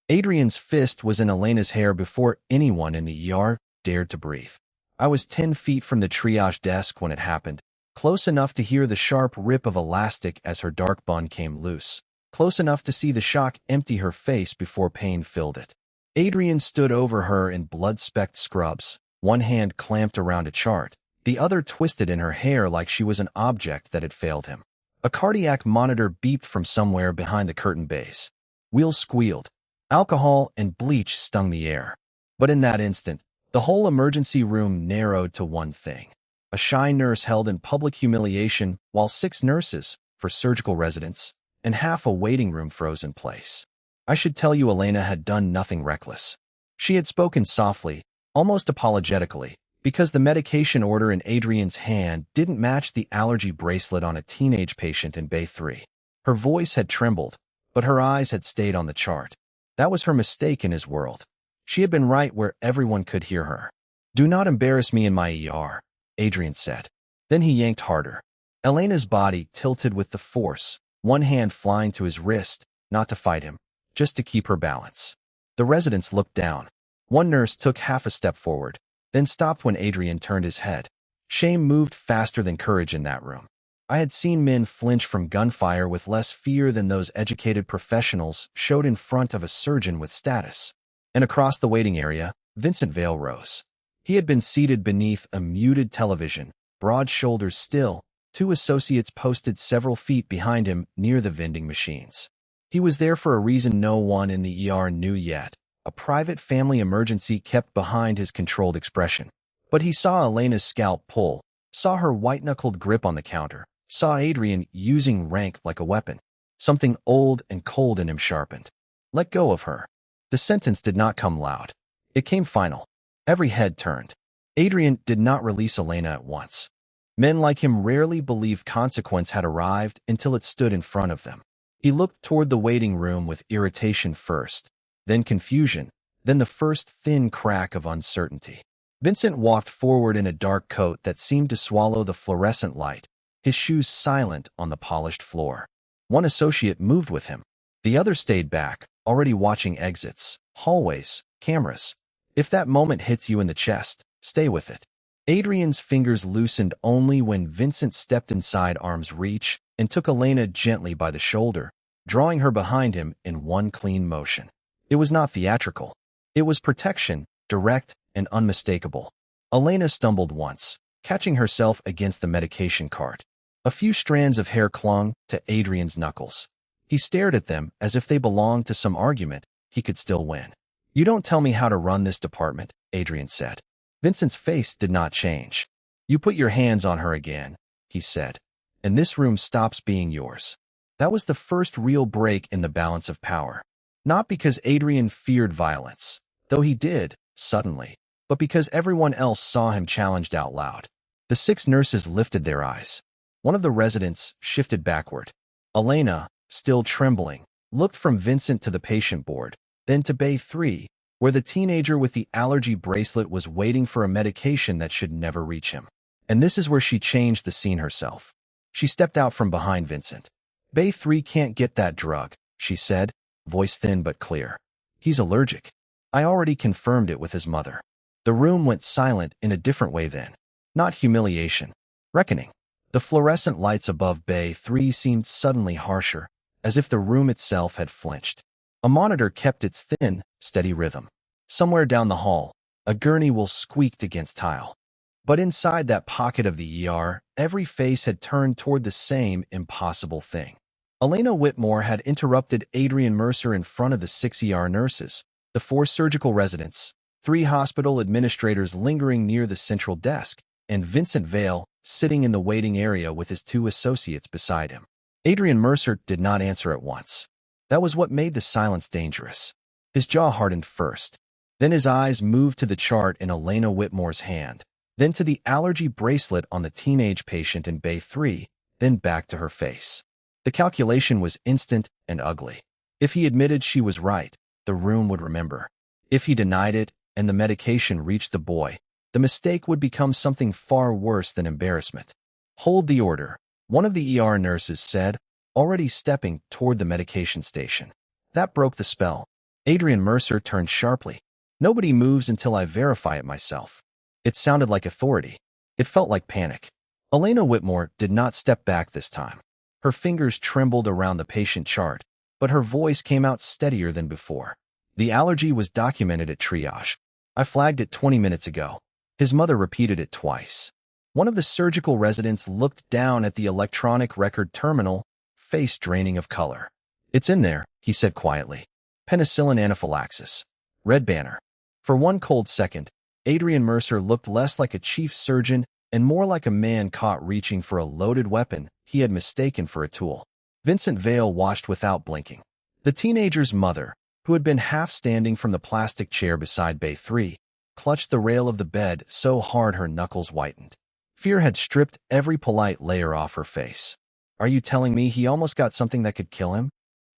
Adrian's fist was in Elena's hair before anyone in the ER dared to breathe. I was 10 feet from the triage desk when it happened, close enough to hear the sharp rip of elastic as her dark bun came loose, close enough to see the shock empty her face before pain filled it. Adrian stood over her in blood-specked scrubs, one hand clamped around a chart, the other twisted in her hair like she was an object that had failed him. A cardiac monitor beeped from somewhere behind the curtain base. Wheels squealed. Alcohol and bleach stung the air. But in that instant, the whole emergency room narrowed to one thing. A shy nurse held in public humiliation while 6 nurses, for surgical residents, and half a waiting room froze in place. I should tell you Elena had done nothing reckless. She had spoken softly, almost apologetically, because the medication order in Adrian's hand didn't match the allergy bracelet on a teenage patient in Bay 3. Her voice had trembled, but her eyes had stayed on the chart. That was her mistake in his world. She had been right where everyone could hear her. "Do not embarrass me in my ER," Adrian said. Then he yanked harder. Elena's body tilted with the force, one hand flying to his wrist, not to fight him, just to keep her balance. The residents looked down. One nurse took half a step forward, then stopped when Adrian turned his head. Shame moved faster than courage in that room. I had seen men flinch from gunfire with less fear than those educated professionals showed in front of a surgeon with status. And across the waiting area, Vincent Vale rose. He had been seated beneath a muted television, broad shoulders still, 2 associates posted several feet behind him near the vending machines. He was there for a reason no one in the ER knew yet, a private family emergency kept behind his controlled expression. But he saw Elena's scalp pull, saw her white-knuckled grip on the counter, saw Adrian using rank like a weapon. Something old and cold in him sharpened. Let go of her. The sentence did not come loud. It came final. Every head turned. Adrian did not release Elena at once. Men like him rarely believed consequence had arrived until it stood in front of them. He looked toward the waiting room with irritation first, then confusion, then the first thin crack of uncertainty. Vincent walked forward in a dark coat that seemed to swallow the fluorescent light, his shoes silent on the polished floor. One associate moved with him. The other stayed back, already watching exits, hallways, cameras. If that moment hits you in the chest, stay with it. Adrian's fingers loosened only when Vincent stepped inside arm's reach and took Elena gently by the shoulder, drawing her behind him in one clean motion. It was not theatrical. It was protection, direct and unmistakable. Elena stumbled once, catching herself against the medication cart. A few strands of hair clung to Adrian's knuckles. He stared at them as if they belonged to some argument he could still win. "You don't tell me how to run this department," Adrian said. Vincent's face did not change. "You put your hands on her again," he said, "and this room stops being yours." That was the first real break in the balance of power. Not because Adrian feared violence, though he did, suddenly, but because everyone else saw him challenged out loud. The 6 nurses lifted their eyes. One of the residents shifted backward. Elena, still trembling, looked from Vincent to the patient board, then to Bay 3, where the teenager with the allergy bracelet was waiting for a medication that should never reach him. And this is where she changed the scene herself. She stepped out from behind Vincent. "Bay 3 can't get that drug," she said, voice thin but clear. "He's allergic. I already confirmed it with his mother." The room went silent in a different way then. Not humiliation. Reckoning. The fluorescent lights above Bay 3 seemed suddenly harsher, as if the room itself had flinched. A monitor kept its thin, steady rhythm. Somewhere down the hall, a gurney wheel squeaked against tile. But inside that pocket of the ER, every face had turned toward the same impossible thing. Elena Whitmore had interrupted Adrian Mercer in front of the 6 ER nurses, the 4 surgical residents, 3 hospital administrators lingering near the central desk, and Vincent Vale sitting in the waiting area with his 2 associates beside him. Adrian Mercer did not answer at once. That was what made the silence dangerous. His jaw hardened first. Then his eyes moved to the chart in Elena Whitmore's hand, then to the allergy bracelet on the teenage patient in Bay 3, then back to her face. The calculation was instant and ugly. If he admitted she was right, the room would remember. If he denied it and the medication reached the boy, the mistake would become something far worse than embarrassment. "Hold the order," one of the ER nurses said, already stepping toward the medication station. That broke the spell. Adrian Mercer turned sharply. Nobody moves until I verify it myself. It sounded like authority. It felt like panic. Elena Whitmore did not step back this time. Her fingers trembled around the patient chart, but her voice came out steadier than before. The allergy was documented at triage. I flagged it 20 minutes ago. His mother repeated it twice. One of the surgical residents looked down at the electronic record terminal, face draining of color. It's in there, he said quietly. Penicillin anaphylaxis. Red banner. For one cold second, Adrian Mercer looked less like a chief surgeon and more like a man caught reaching for a loaded weapon he had mistaken for a tool. Vincent Vale watched without blinking. The teenager's mother, who had been half standing from the plastic chair beside Bay 3, clutched the rail of the bed so hard her knuckles whitened. Fear had stripped every polite layer off her face. Are you telling me he almost got something that could kill him?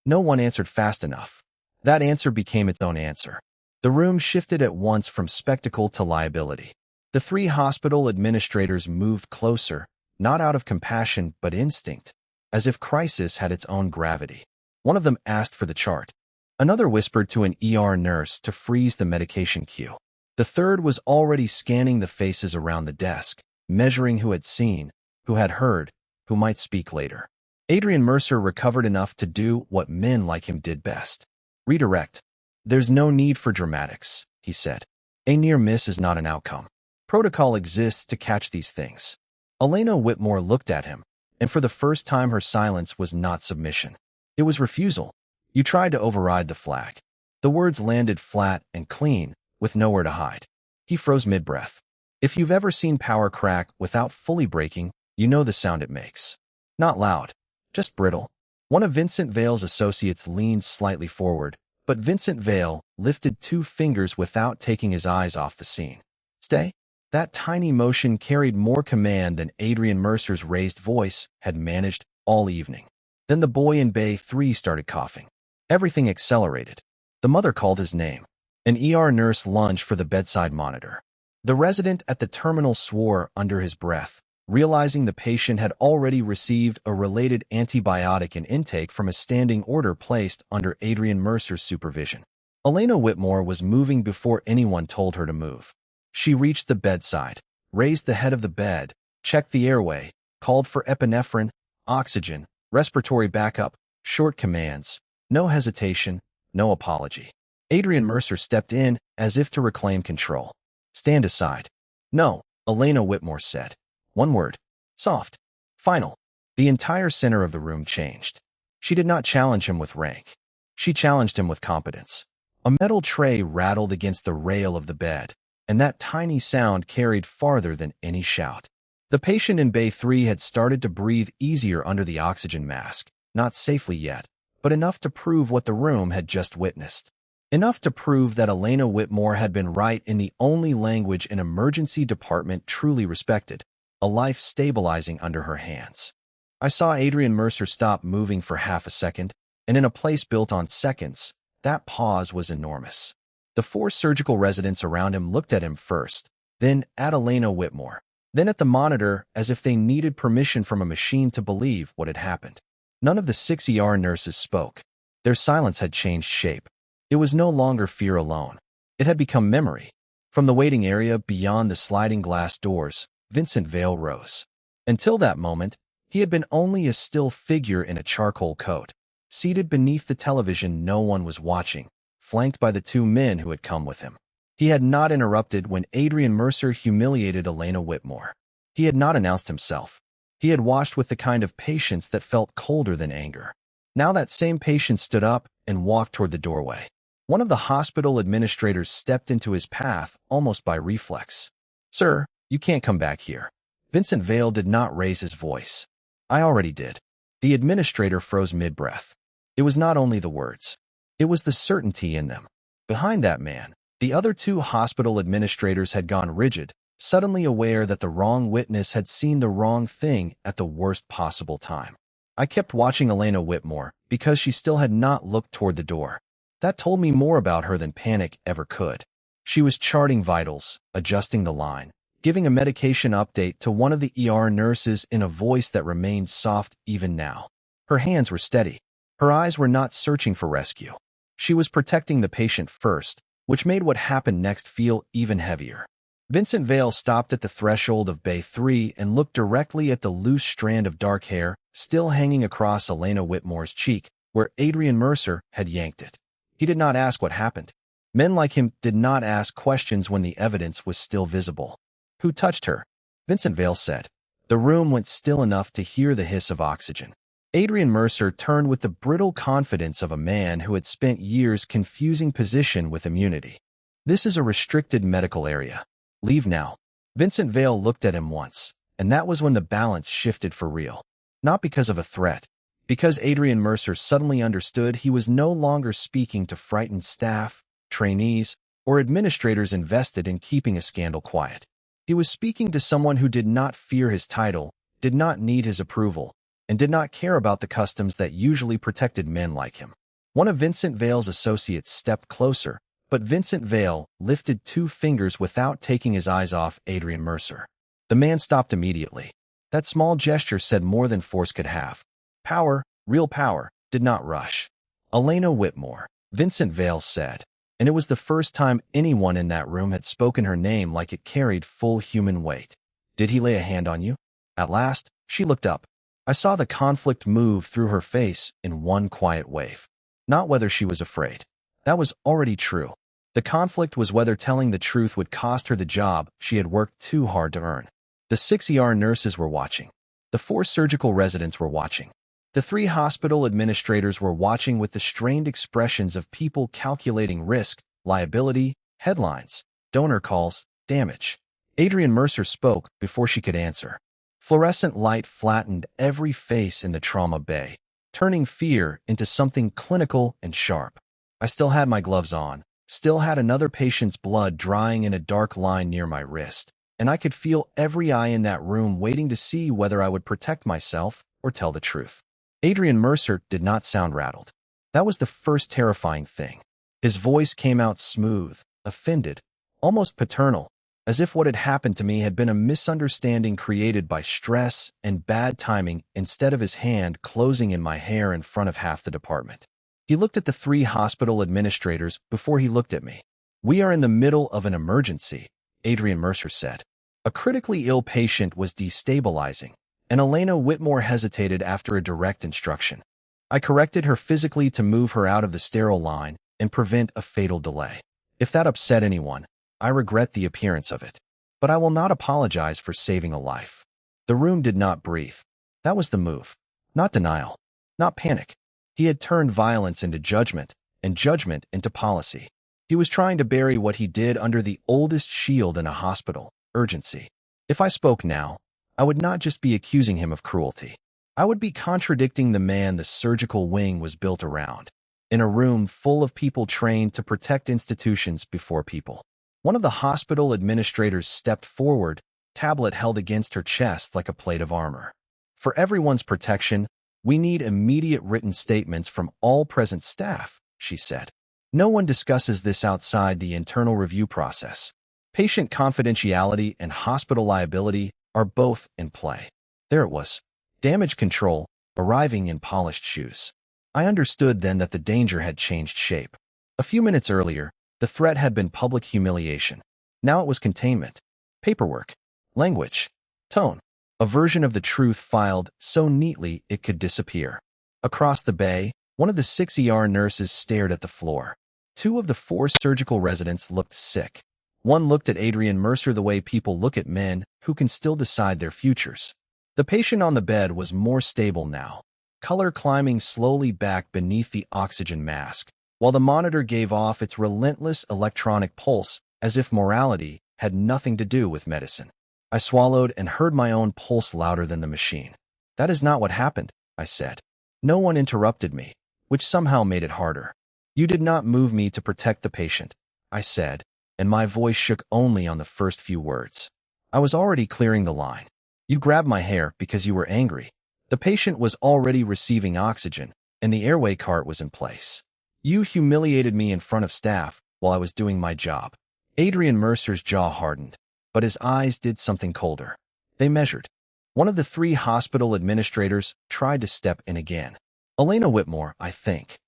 No one answered fast enough. That answer became its own answer. The room shifted at once from spectacle to liability. The three hospital administrators moved closer, not out of compassion but instinct, as if crisis had its own gravity. One of them asked for the chart. Another whispered to an ER nurse to freeze the medication queue. The third was already scanning the faces around the desk, measuring who had seen, who had heard, who might speak later. Adrian Mercer recovered enough to do what men like him did best. Redirect. There's no need for dramatics, he said. A near miss is not an outcome. Protocol exists to catch these things. Elena Whitmore looked at him, and for the first time her silence was not submission. It was refusal. You tried to override the flag. The words landed flat and clean, with nowhere to hide. He froze mid-breath. If you've ever seen power crack without fully breaking, you know the sound it makes. Not loud, just brittle. One of Vincent Vale's associates leaned slightly forward, but Vincent Vale lifted 2 fingers without taking his eyes off the scene. Stay? That tiny motion carried more command than Adrian Mercer's raised voice had managed all evening. Then the boy in Bay 3 started coughing. Everything accelerated. The mother called his name. An ER nurse lunged for the bedside monitor. The resident at the terminal swore under his breath, realizing the patient had already received a related antibiotic and intake from a standing order placed under Adrian Mercer's supervision. Elena Whitmore was moving before anyone told her to move. She reached the bedside, raised the head of the bed, checked the airway, called for epinephrine, oxygen, respiratory backup, short commands. No hesitation, no apology. Adrian Mercer stepped in as if to reclaim control. Stand aside. No, Elena Whitmore said. One word. Soft. Final. The entire center of the room changed. She did not challenge him with rank. She challenged him with competence. A metal tray rattled against the rail of the bed, and that tiny sound carried farther than any shout. The patient in Bay 3 had started to breathe easier under the oxygen mask, not safely yet, but enough to prove what the room had just witnessed. Enough to prove that Elena Whitmore had been right in the only language an emergency department truly respected, a life stabilizing under her hands. I saw Adrian Mercer stop moving for half a second, and in a place built on seconds, that pause was enormous. The 4 surgical residents around him looked at him first, then at Elena Whitmore, then at the monitor as if they needed permission from a machine to believe what had happened. None of the 6 ER nurses spoke. Their silence had changed shape. It was no longer fear alone. It had become memory. From the waiting area beyond the sliding glass doors, Vincent Vale rose. Until that moment, he had been only a still figure in a charcoal coat. Seated beneath the television no one was watching, flanked by the 2 men who had come with him. He had not interrupted when Adrian Mercer humiliated Elena Whitmore. He had not announced himself. He had watched with the kind of patience that felt colder than anger. Now that same patient stood up and walked toward the doorway. One of the hospital administrators stepped into his path almost by reflex. Sir, you can't come back here. Vincent Vale did not raise his voice. I already did. The administrator froze mid-breath. It was not only the words. It was the certainty in them. Behind that man, the other 2 hospital administrators had gone rigid, suddenly aware that the wrong witness had seen the wrong thing at the worst possible time. I kept watching Elena Whitmore because she still had not looked toward the door. That told me more about her than panic ever could. She was charting vitals, adjusting the line, giving a medication update to one of the ER nurses in a voice that remained soft even now. Her hands were steady. Her eyes were not searching for rescue. She was protecting the patient first, which made what happened next feel even heavier. Vincent Vale stopped at the threshold of Bay 3 and looked directly at the loose strand of dark hair still hanging across Elena Whitmore's cheek, where Adrian Mercer had yanked it. He did not ask what happened. Men like him did not ask questions when the evidence was still visible. Who touched her? Vincent Vale said. The room went still enough to hear the hiss of oxygen. Adrian Mercer turned with the brittle confidence of a man who had spent years confusing position with immunity. This is a restricted medical area. Leave now. Vincent Vale looked at him once, and that was when the balance shifted for real. Not because of a threat. Because Adrian Mercer suddenly understood he was no longer speaking to frightened staff, trainees, or administrators invested in keeping a scandal quiet. He was speaking to someone who did not fear his title, did not need his approval, and did not care about the customs that usually protected men like him. One of Vincent Vale's associates stepped closer, but Vincent Vale lifted 2 fingers without taking his eyes off Adrian Mercer. The man stopped immediately. That small gesture said more than force could have. Power, real power, did not rush. Elena Whitmore, Vincent Vale said, and it was the first time anyone in that room had spoken her name like it carried full human weight. Did he lay a hand on you? At last, she looked up. I saw the conflict move through her face in one quiet wave. Not whether she was afraid. That was already true. The conflict was whether telling the truth would cost her the job she had worked too hard to earn. The 6 ER nurses were watching. The 4 surgical residents were watching. The 3 hospital administrators were watching with the strained expressions of people calculating risk, liability, headlines, donor calls, damage. Adrian Mercer spoke before she could answer. Fluorescent light flattened every face in the trauma bay, turning fear into something clinical and sharp. I still had my gloves on, still had another patient's blood drying in a dark line near my wrist, and I could feel every eye in that room waiting to see whether I would protect myself or tell the truth. Adrian Mercer did not sound rattled. That was the first terrifying thing. His voice came out smooth, offended, almost paternal, as if what had happened to me had been a misunderstanding created by stress and bad timing instead of his hand closing in my hair in front of half the department. He looked at the 3 hospital administrators before he looked at me. We are in the middle of an emergency, Adrian Mercer said. A critically ill patient was destabilizing, and Elena Whitmore hesitated after a direct instruction. I corrected her physically to move her out of the sterile line and prevent a fatal delay. If that upset anyone, I regret the appearance of it. But I will not apologize for saving a life. The room did not breathe. That was the move. Not denial. Not panic. He had turned violence into judgment, and judgment into policy. He was trying to bury what he did under the oldest shield in a hospital, urgency. If I spoke now, I would not just be accusing him of cruelty. I would be contradicting the man the surgical wing was built around, in a room full of people trained to protect institutions before people. One of the hospital administrators stepped forward, tablet held against her chest like a plate of armor. For everyone's protection, we need immediate written statements from all present staff, she said. No one discusses this outside the internal review process. Patient confidentiality and hospital liability are both in play. There it was. Damage control, arriving in polished shoes. I understood then that the danger had changed shape. A few minutes earlier, the threat had been public humiliation. Now it was containment. Paperwork. Language. Tone. A version of the truth filed so neatly it could disappear. Across the bay, one of the 6 ER nurses stared at the floor. 2 of the 4 surgical residents looked sick. One looked at Adrian Mercer the way people look at men who can still decide their futures. The patient on the bed was more stable now, color climbing slowly back beneath the oxygen mask, while the monitor gave off its relentless electronic pulse as if morality had nothing to do with medicine. I swallowed and heard my own pulse louder than the machine. That is not what happened, I said. No one interrupted me, which somehow made it harder. You did not move me to protect the patient, I said, and my voice shook only on the first few words. I was already clearing the line. You grabbed my hair because you were angry. The patient was already receiving oxygen, and the airway cart was in place. You humiliated me in front of staff while I was doing my job. Adrian Mercer's jaw hardened, but his eyes did something colder. They measured. One of the 3 hospital administrators tried to step in again. Elena Whitmore, I think.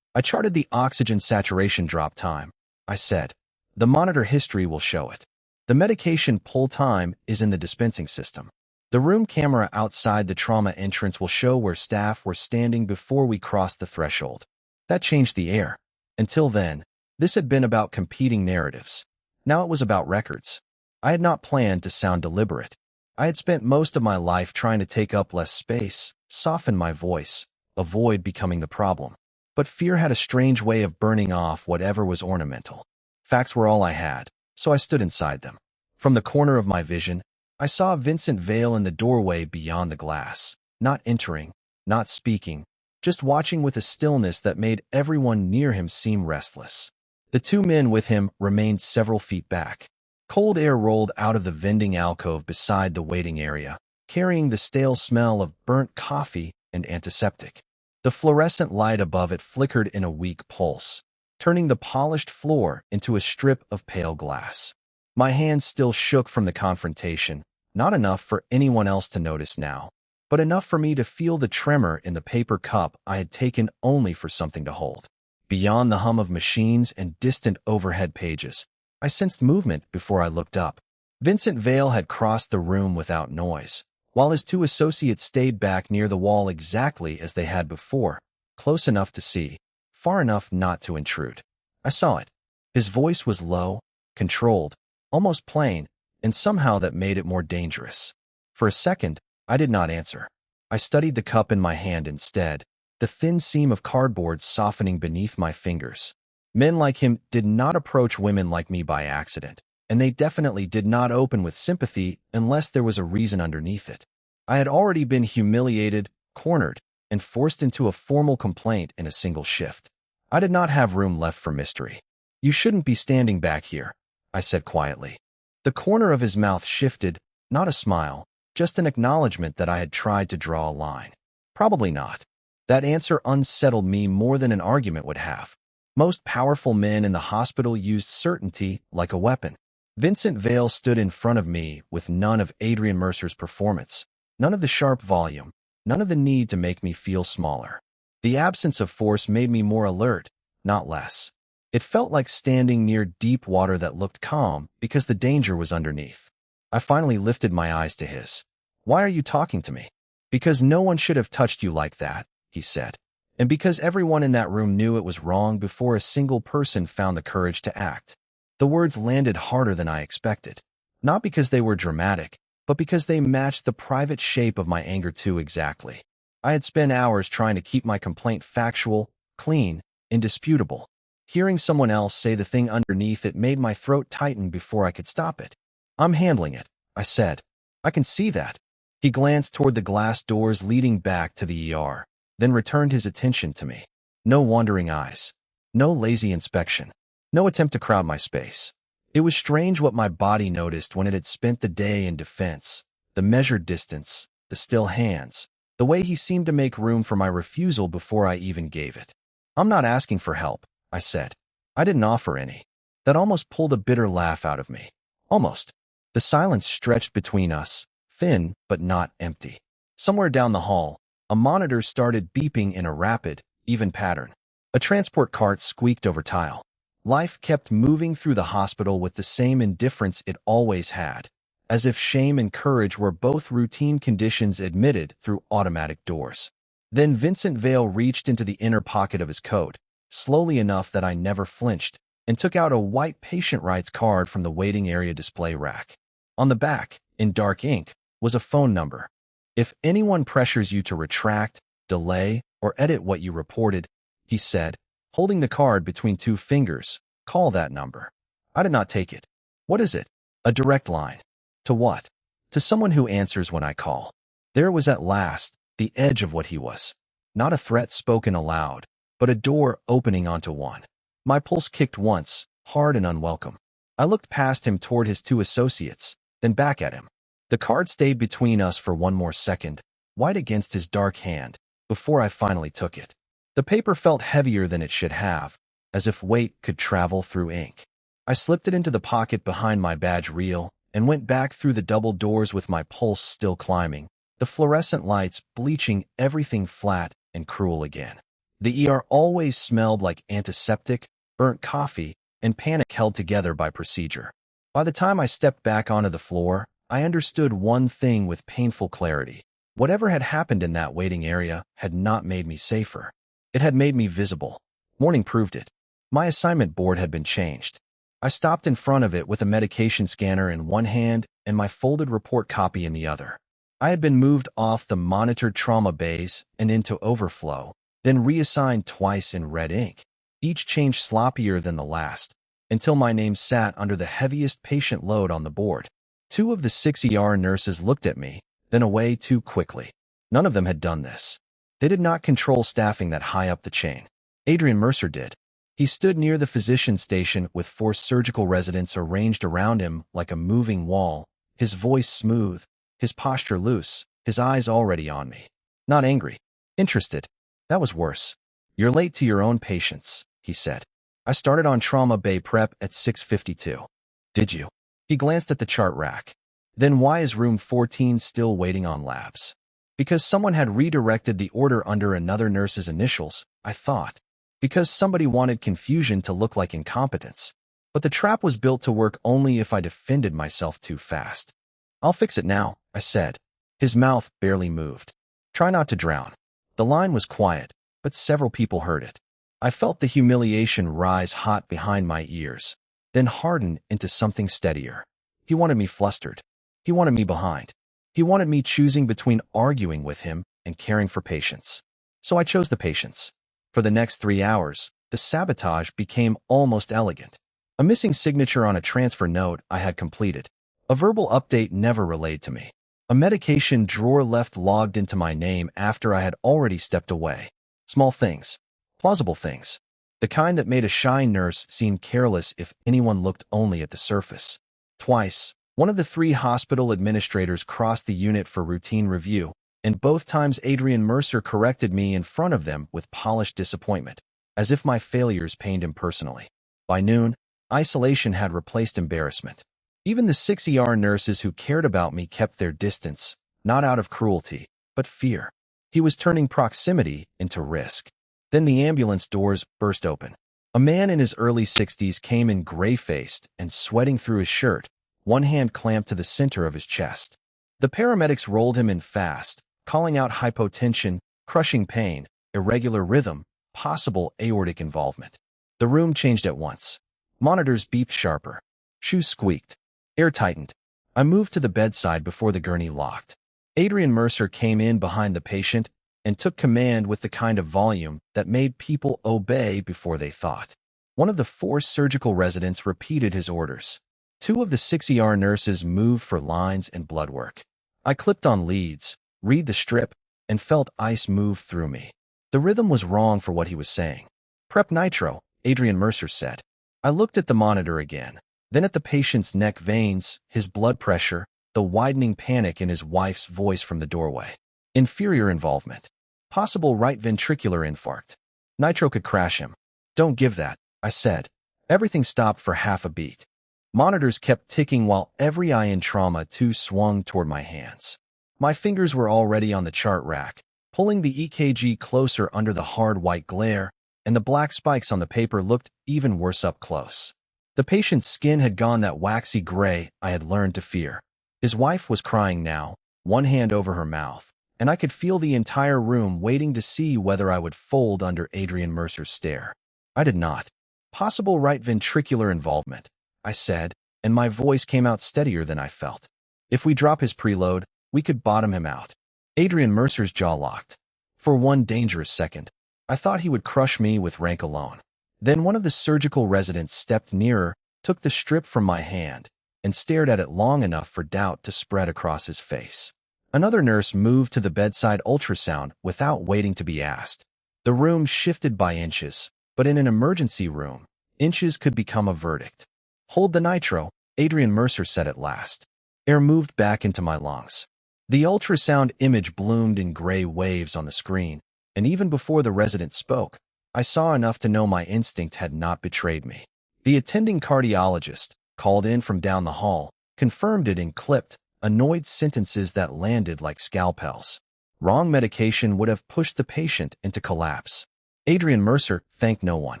I charted the oxygen saturation drop time. I said, the monitor history will show it. The medication pull time is in the dispensing system. The room camera outside the trauma entrance will show where staff were standing before we crossed the threshold. That changed the air. Until then, this had been about competing narratives. Now it was about records. I had not planned to sound deliberate. I had spent most of my life trying to take up less space, soften my voice, avoid becoming the problem. But fear had a strange way of burning off whatever was ornamental. Facts were all I had, so I stood inside them. From the corner of my vision, I saw Vincent Vale in the doorway beyond the glass, not entering, not speaking, just watching with a stillness that made everyone near him seem restless. The two men with him remained several feet back. Cold air rolled out of the vending alcove beside the waiting area, carrying the stale smell of burnt coffee and antiseptic. The fluorescent light above it flickered in a weak pulse, turning the polished floor into a strip of pale glass. My hands still shook from the confrontation, not enough for anyone else to notice now, but enough for me to feel the tremor in the paper cup I had taken only for something to hold. Beyond the hum of machines and distant overhead pages, I sensed movement before I looked up. Vincent Vale had crossed the room without noise, while his two associates stayed back near the wall exactly as they had before, close enough to see, far enough not to intrude. I saw it. His voice was low, controlled, almost plain, and somehow that made it more dangerous. For a second, I did not answer. I studied the cup in my hand instead, the thin seam of cardboard softening beneath my fingers. Men like him did not approach women like me by accident, and they definitely did not open with sympathy unless there was a reason underneath it. I had already been humiliated, cornered, and forced into a formal complaint in a single shift. I did not have room left for mystery. "You shouldn't be standing back here," I said quietly. The corner of his mouth shifted, not a smile, just an acknowledgement that I had tried to draw a line. Probably not. That answer unsettled me more than an argument would have. Most powerful men in the hospital used certainty like a weapon. Vincent Vale stood in front of me with none of Adrian Mercer's performance, none of the sharp volume, none of the need to make me feel smaller. The absence of force made me more alert, not less. It felt like standing near deep water that looked calm because the danger was underneath. I finally lifted my eyes to his. "Why are you talking to me?" "Because no one should have touched you like that," he said. "And because everyone in that room knew it was wrong before a single person found the courage to act." The words landed harder than I expected. Not because they were dramatic, but because they matched the private shape of my anger too exactly. I had spent hours trying to keep my complaint factual, clean, indisputable. Hearing someone else say the thing underneath it made my throat tighten before I could stop it. "I'm handling it," I said. "I can see that." He glanced toward the glass doors leading back to the ER, then returned his attention to me. No wandering eyes. No lazy inspection. No attempt to crowd my space. It was strange what my body noticed when it had spent the day in defense. The measured distance, the still hands, the way he seemed to make room for my refusal before I even gave it. "I'm not asking for help," I said. I didn't offer any. That almost pulled a bitter laugh out of me. Almost. The silence stretched between us, thin but not empty. Somewhere down the hall, a monitor started beeping in a rapid, even pattern. A transport cart squeaked over tile. Life kept moving through the hospital with the same indifference it always had, as if shame and courage were both routine conditions admitted through automatic doors. Then Vincent Vale reached into the inner pocket of his coat, slowly enough that I never flinched, and took out a white patient rights card from the waiting area display rack. On the back, in dark ink, was a phone number. "If anyone pressures you to retract, delay, or edit what you reported," he said, holding the card between two fingers, "call that number." I did not take it. "What is it?" "A direct line." "To what?" "To someone who answers when I call." There was at last the edge of what he was. Not a threat spoken aloud, but a door opening onto one. My pulse kicked once, hard and unwelcome. I looked past him toward his two associates, then back at him. The card stayed between us for one more second, white against his dark hand, before I finally took it. The paper felt heavier than it should have, as if weight could travel through ink. I slipped it into the pocket behind my badge reel and went back through the double doors with my pulse still climbing, the fluorescent lights bleaching everything flat and cruel again. The ER always smelled like antiseptic, burnt coffee, and panic held together by procedure. By the time I stepped back onto the floor, I understood one thing with painful clarity. Whatever had happened in that waiting area had not made me safer. It had made me visible. Morning proved it. My assignment board had been changed. I stopped in front of it with a medication scanner in one hand and my folded report copy in the other. I had been moved off the monitored trauma bays and into overflow, then reassigned twice in red ink, each change sloppier than the last, until my name sat under the heaviest patient load on the board. 2 of the 6 ER nurses looked at me, then away too quickly. None of them had done this. They did not control staffing that high up the chain. Adrian Mercer did. He stood near the physician station with 4 surgical residents arranged around him like a moving wall, his voice smooth, his posture loose, his eyes already on me. Not angry. Interested. That was worse. "You're late to your own patients," he said. "I started on trauma bay prep at 6:52. "Did you?" He glanced at the chart rack. "Then why is room 14 still waiting on labs?" "Because someone had redirected the order under another nurse's initials, I thought. Because somebody wanted confusion to look like incompetence. But the trap was built to work only if I defended myself too fast." "I'll fix it now," I said. His mouth barely moved. "Try not to drown." The line was quiet, but several people heard it. I felt the humiliation rise hot behind my ears, then harden into something steadier. He wanted me flustered. He wanted me behind. He wanted me choosing between arguing with him and caring for patients. So I chose the patients. For the next 3 hours, the sabotage became almost elegant. A missing signature on a transfer note I had completed. A verbal update never relayed to me. A medication drawer left logged into my name after I had already stepped away. Small things. Plausible things. The kind that made a shy nurse seem careless if anyone looked only at the surface. Twice, one of the 3 hospital administrators crossed the unit for routine review, and both times Adrian Mercer corrected me in front of them with polished disappointment, as if my failures pained him personally. By noon, isolation had replaced embarrassment. Even the 6 ER nurses who cared about me kept their distance, not out of cruelty, but fear. He was turning proximity into risk. Then the ambulance doors burst open. A man in his early 60s came in gray-faced and sweating through his shirt, one hand clamped to the center of his chest. The paramedics rolled him in fast, calling out hypotension, crushing pain, irregular rhythm, possible aortic involvement. The room changed at once. Monitors beeped sharper. Shoes squeaked. Air tightened. I moved to the bedside before the gurney locked. Adrian Mercer came in behind the patient and took command with the kind of volume that made people obey before they thought. One of the 4 surgical residents repeated his orders. 2 of the 6 ER nurses moved for lines and blood work. I clipped on leads, read the strip, and felt ice move through me. The rhythm was wrong for what he was saying. "Prep nitro," Adrian Mercer said. I looked at the monitor again, then at the patient's neck veins, his blood pressure, the widening panic in his wife's voice from the doorway. Inferior involvement. Possible right ventricular infarct. Nitro could crash him. "Don't give that," I said. Everything stopped for half a beat. Monitors kept ticking while every eye in trauma 2 swung toward my hands. My fingers were already on the chart rack, pulling the EKG closer under the hard white glare, and the black spikes on the paper looked even worse up close. The patient's skin had gone that waxy gray I had learned to fear. His wife was crying now, one hand over her mouth, and I could feel the entire room waiting to see whether I would fold under Adrian Mercer's stare. I did not. "Possible right ventricular involvement," I said, and my voice came out steadier than I felt. "If we drop his preload, we could bottom him out." Adrian Mercer's jaw locked. For one dangerous second, I thought he would crush me with rank alone. Then one of the surgical residents stepped nearer, took the strip from my hand, and stared at it long enough for doubt to spread across his face. Another nurse moved to the bedside ultrasound without waiting to be asked. The room shifted by inches, but in an emergency room, inches could become a verdict. "Hold the nitro," Adrian Mercer said at last. Air moved back into my lungs. The ultrasound image bloomed in gray waves on the screen, and even before the resident spoke, I saw enough to know my instinct had not betrayed me. The attending cardiologist, called in from down the hall, confirmed it in clipped, annoyed sentences that landed like scalpels. Wrong medication would have pushed the patient into collapse. Adrian Mercer thanked no one.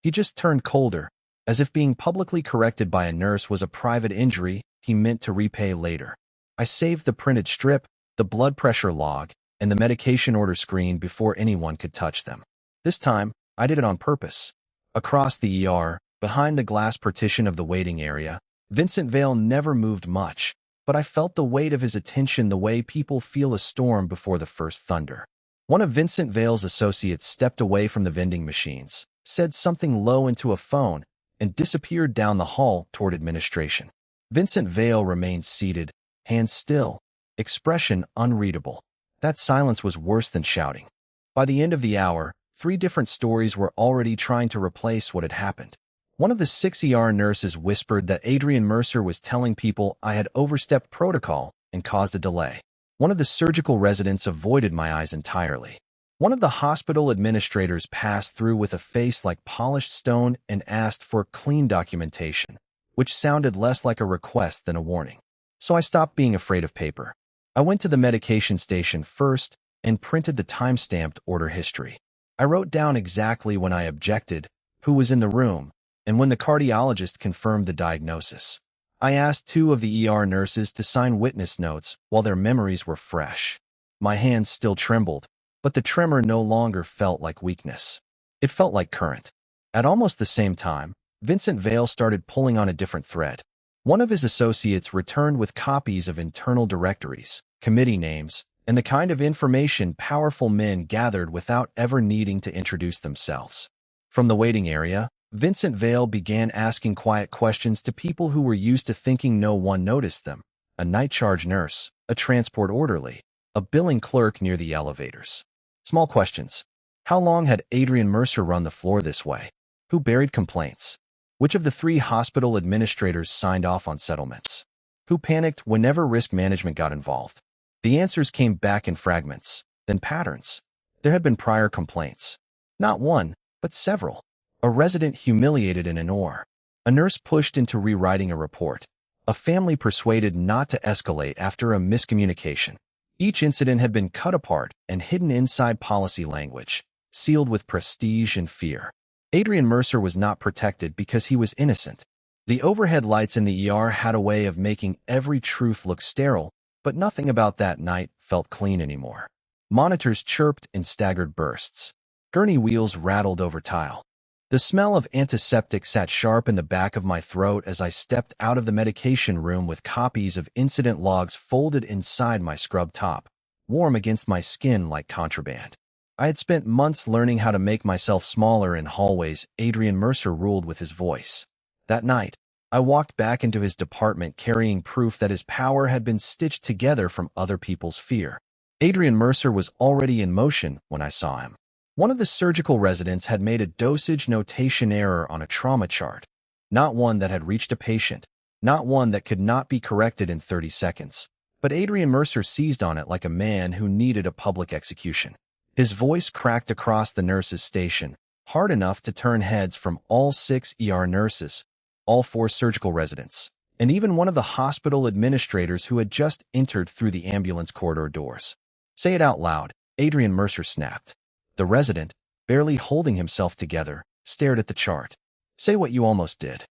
He just turned colder, as if being publicly corrected by a nurse was a private injury he meant to repay later. I saved the printed strip, the blood pressure log, and the medication order screen before anyone could touch them. This time, I did it on purpose. Across the ER, behind the glass partition of the waiting area, Vincent Vale never moved much, but I felt the weight of his attention the way people feel a storm before the first thunder. One of Vincent Vale's associates stepped away from the vending machines, said something low into a phone, and disappeared down the hall toward administration. Vincent Vale remained seated, hands still, expression unreadable. That silence was worse than shouting. By the end of the hour, 3 different stories were already trying to replace what had happened. One of the 6 ER nurses whispered that Adrian Mercer was telling people I had overstepped protocol and caused a delay. One of the surgical residents avoided my eyes entirely. One of the hospital administrators passed through with a face like polished stone and asked for clean documentation, which sounded less like a request than a warning. So I stopped being afraid of paper. I went to the medication station first and printed the time-stamped order history. I wrote down exactly when I objected, who was in the room, and when the cardiologist confirmed the diagnosis. I asked 2 of the ER nurses to sign witness notes while their memories were fresh. My hands still trembled, but the tremor no longer felt like weakness. It felt like current. At almost the same time, Vincent Vale started pulling on a different thread. One of his associates returned with copies of internal directories, committee names, and the kind of information powerful men gathered without ever needing to introduce themselves. From the waiting area, Vincent Vale began asking quiet questions to people who were used to thinking no one noticed them: a night charge nurse, a transport orderly, a billing clerk near the elevators. Small questions. How long had Adrian Mercer run the floor this way? Who buried complaints? Which of the 3 hospital administrators signed off on settlements? Who panicked whenever risk management got involved? The answers came back in fragments, then patterns. There had been prior complaints. Not one, but several. A resident humiliated in an OR. A nurse pushed into rewriting a report. A family persuaded not to escalate after a miscommunication. Each incident had been cut apart and hidden inside policy language, sealed with prestige and fear. Adrian Mercer was not protected because he was innocent. The overhead lights in the ER had a way of making every truth look sterile, but nothing about that night felt clean anymore. Monitors chirped in staggered bursts. Gurney wheels rattled over tile. The smell of antiseptic sat sharp in the back of my throat as I stepped out of the medication room with copies of incident logs folded inside my scrub top, warm against my skin like contraband. I had spent months learning how to make myself smaller in hallways Adrian Mercer ruled with his voice. That night, I walked back into his department carrying proof that his power had been stitched together from other people's fear. Adrian Mercer was already in motion when I saw him. One of the surgical residents had made a dosage notation error on a trauma chart. Not one that had reached a patient, not one that could not be corrected in 30 seconds. But Adrian Mercer seized on it like a man who needed a public execution. His voice cracked across the nurses' station, hard enough to turn heads from all 6 ER nurses, all 4 surgical residents, and even one of the hospital administrators who had just entered through the ambulance corridor doors. "Say it out loud," Adrian Mercer snapped. The resident, barely holding himself together, stared at the chart. "Say what you almost did."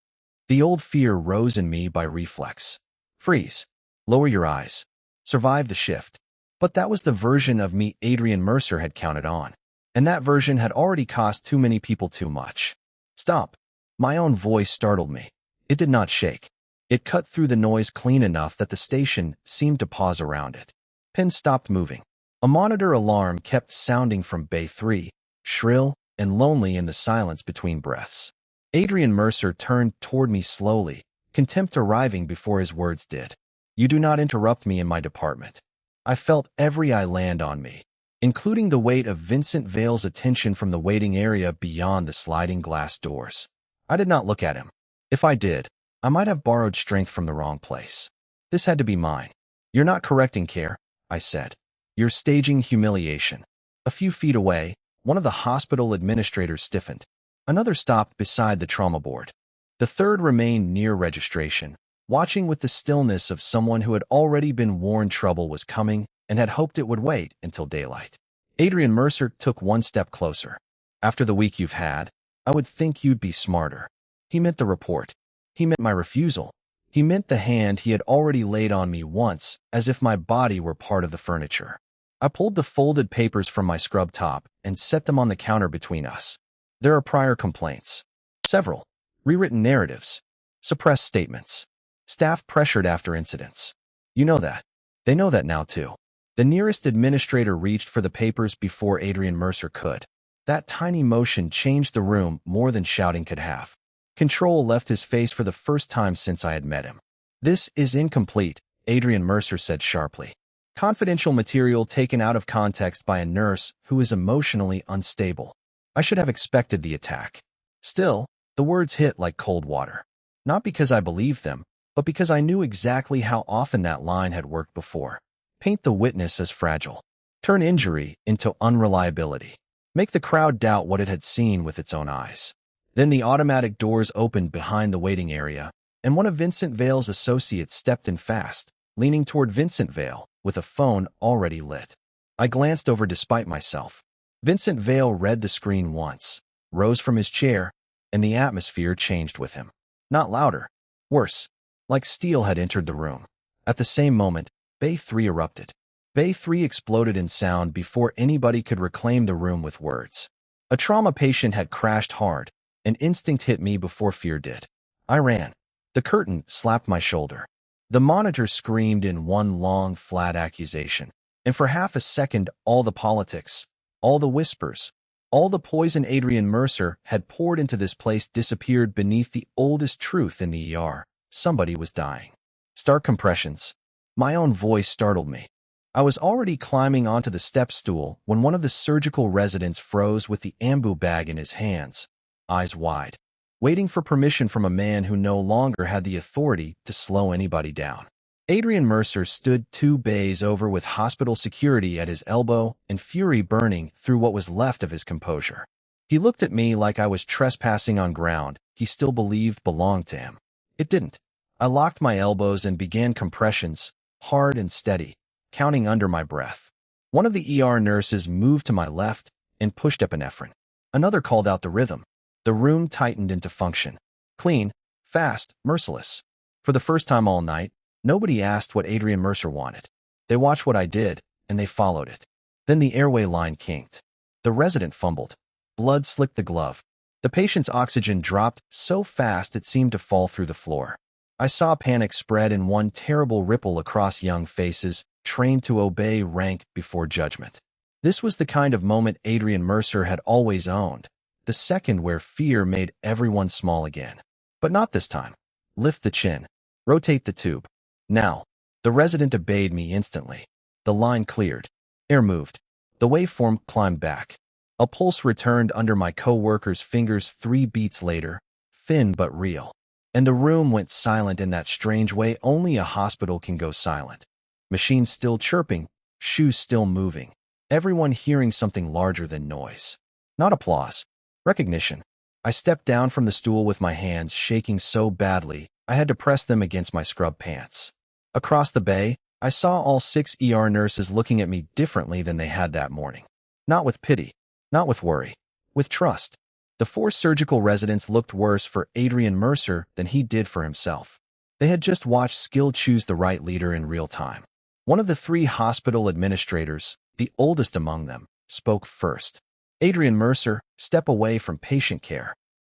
The old fear rose in me by reflex. Freeze. Lower your eyes. Survive the shift. But that was the version of me Adrian Mercer had counted on. And that version had already cost too many people too much. "Stop." My own voice startled me. It did not shake. It cut through the noise clean enough that the station seemed to pause around it. Pins stopped moving. A monitor alarm kept sounding from Bay 3, shrill and lonely in the silence between breaths. Adrian Mercer turned toward me slowly, contempt arriving before his words did. "You do not interrupt me in my department." I felt every eye land on me, including the weight of Vincent Vale's attention from the waiting area beyond the sliding glass doors. I did not look at him. If I did, I might have borrowed strength from the wrong place. This had to be mine. "You're not correcting care," I said. "You're staging humiliation." A few feet away, one of the hospital administrators stiffened. Another stopped beside the trauma board. The third remained near registration, watching with the stillness of someone who had already been warned trouble was coming and had hoped it would wait until daylight. Adrian Mercer took one step closer. After the week you've had, I would think you'd be smarter. He meant the report. He meant my refusal. He meant the hand he had already laid on me once, as if my body were part of the furniture. I pulled the folded papers from my scrub top and set them on the counter between us. There are prior complaints. Several. Rewritten narratives. Suppressed statements. Staff pressured after incidents. You know that. They know that now too. The nearest administrator reached for the papers before Adrian Mercer could. That tiny motion changed the room more than shouting could have. Control left his face for the first time since I had met him. This is incomplete, Adrian Mercer said sharply. Confidential material taken out of context by a nurse who is emotionally unstable. I should have expected the attack. Still, the words hit like cold water. Not because I believed them, but because I knew exactly how often that line had worked before. Paint the witness as fragile. Turn injury into unreliability. Make the crowd doubt what it had seen with its own eyes. Then the automatic doors opened behind the waiting area, and one of Vincent Vale's associates stepped in fast, leaning toward Vincent Vale, with a phone already lit. I glanced over despite myself. Vincent Vale read the screen once, rose from his chair, and the atmosphere changed with him. Not louder. Worse. Like steel had entered the room. At the same moment, Bay 3 erupted. Bay 3 exploded in sound before anybody could reclaim the room with words. A trauma patient had crashed hard. An instinct hit me before fear did. I ran. The curtain slapped my shoulder. The monitor screamed in one long, flat accusation. And for half a second, all the politics, all the whispers, all the poison Adrian Mercer had poured into this place disappeared beneath the oldest truth in the ER. Somebody was dying. Stark compressions. My own voice startled me. I was already climbing onto the step stool when one of the surgical residents froze with the ambu bag in his hands, eyes wide, waiting for permission from a man who no longer had the authority to slow anybody down. Adrian Mercer stood 2 bays over with hospital security at his elbow and fury burning through what was left of his composure. He looked at me like I was trespassing on ground he still believed belonged to him. It didn't. I locked my elbows and began compressions, hard and steady, counting under my breath. One of the ER nurses moved to my left and pushed epinephrine. Another called out the rhythm. The room tightened into function. Clean, fast, merciless. For the first time all night, nobody asked what Adrian Mercer wanted. They watched what I did, and they followed it. Then the airway line kinked. The resident fumbled. Blood slicked the glove. The patient's oxygen dropped so fast it seemed to fall through the floor. I saw panic spread in one terrible ripple across young faces, trained to obey rank before judgment. This was the kind of moment Adrian Mercer had always owned, the second where fear made everyone small again. But not this time. Lift the chin. Rotate the tube. Now. The resident obeyed me instantly. The line cleared. Air moved. The waveform climbed back. A pulse returned under my co-worker's fingers 3 beats later, thin but real. And the room went silent in that strange way only a hospital can go silent. Machines still chirping, shoes still moving. Everyone hearing something larger than noise. Not applause. Recognition. I stepped down from the stool with my hands shaking so badly, I had to press them against my scrub pants. Across the bay, I saw all 6 ER nurses looking at me differently than they had that morning. Not with pity. Not with worry. With trust. The 4 surgical residents looked worse for Adrian Mercer than he did for himself. They had just watched skill choose the right leader in real time. One of the 3 hospital administrators, the oldest among them, spoke first. Adrian Mercer, step away from patient care.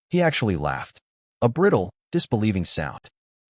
He actually laughed. A brittle, disbelieving sound.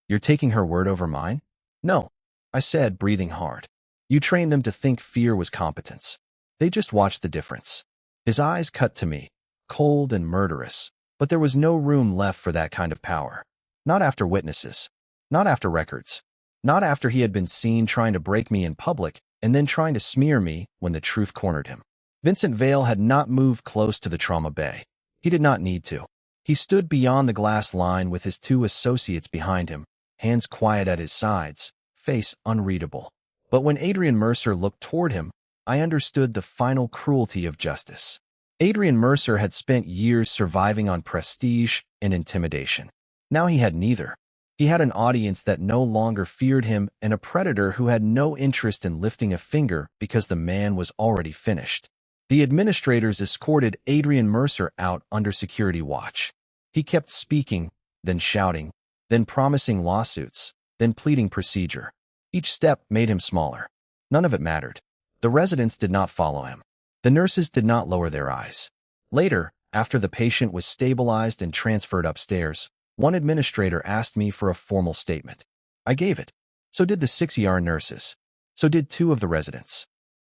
You're taking her word over mine? No, I said, breathing hard. You trained them to think fear was competence. They just watched the difference. His eyes cut to me, cold and murderous, but there was no room left for that kind of power. Not after witnesses. Not after records. Not after he had been seen trying to break me in public and then trying to smear me when the truth cornered him. Vincent Vale had not moved close to the trauma bay. He did not need to. He stood beyond the glass line with his 2 associates behind him, hands quiet at his sides, face unreadable. But when Adrian Mercer looked toward him, I understood the final cruelty of justice. Adrian Mercer had spent years surviving on prestige and intimidation. Now he had neither. He had an audience that no longer feared him and a predator who had no interest in lifting a finger because the man was already finished. The administrators escorted Adrian Mercer out under security watch. He kept speaking, then shouting, then promising lawsuits, then pleading procedure. Each step made him smaller. None of it mattered. The residents did not follow him. The nurses did not lower their eyes. Later, after the patient was stabilized and transferred upstairs, one administrator asked me for a formal statement. I gave it. So did the 6 ER nurses. So did 2 of the residents.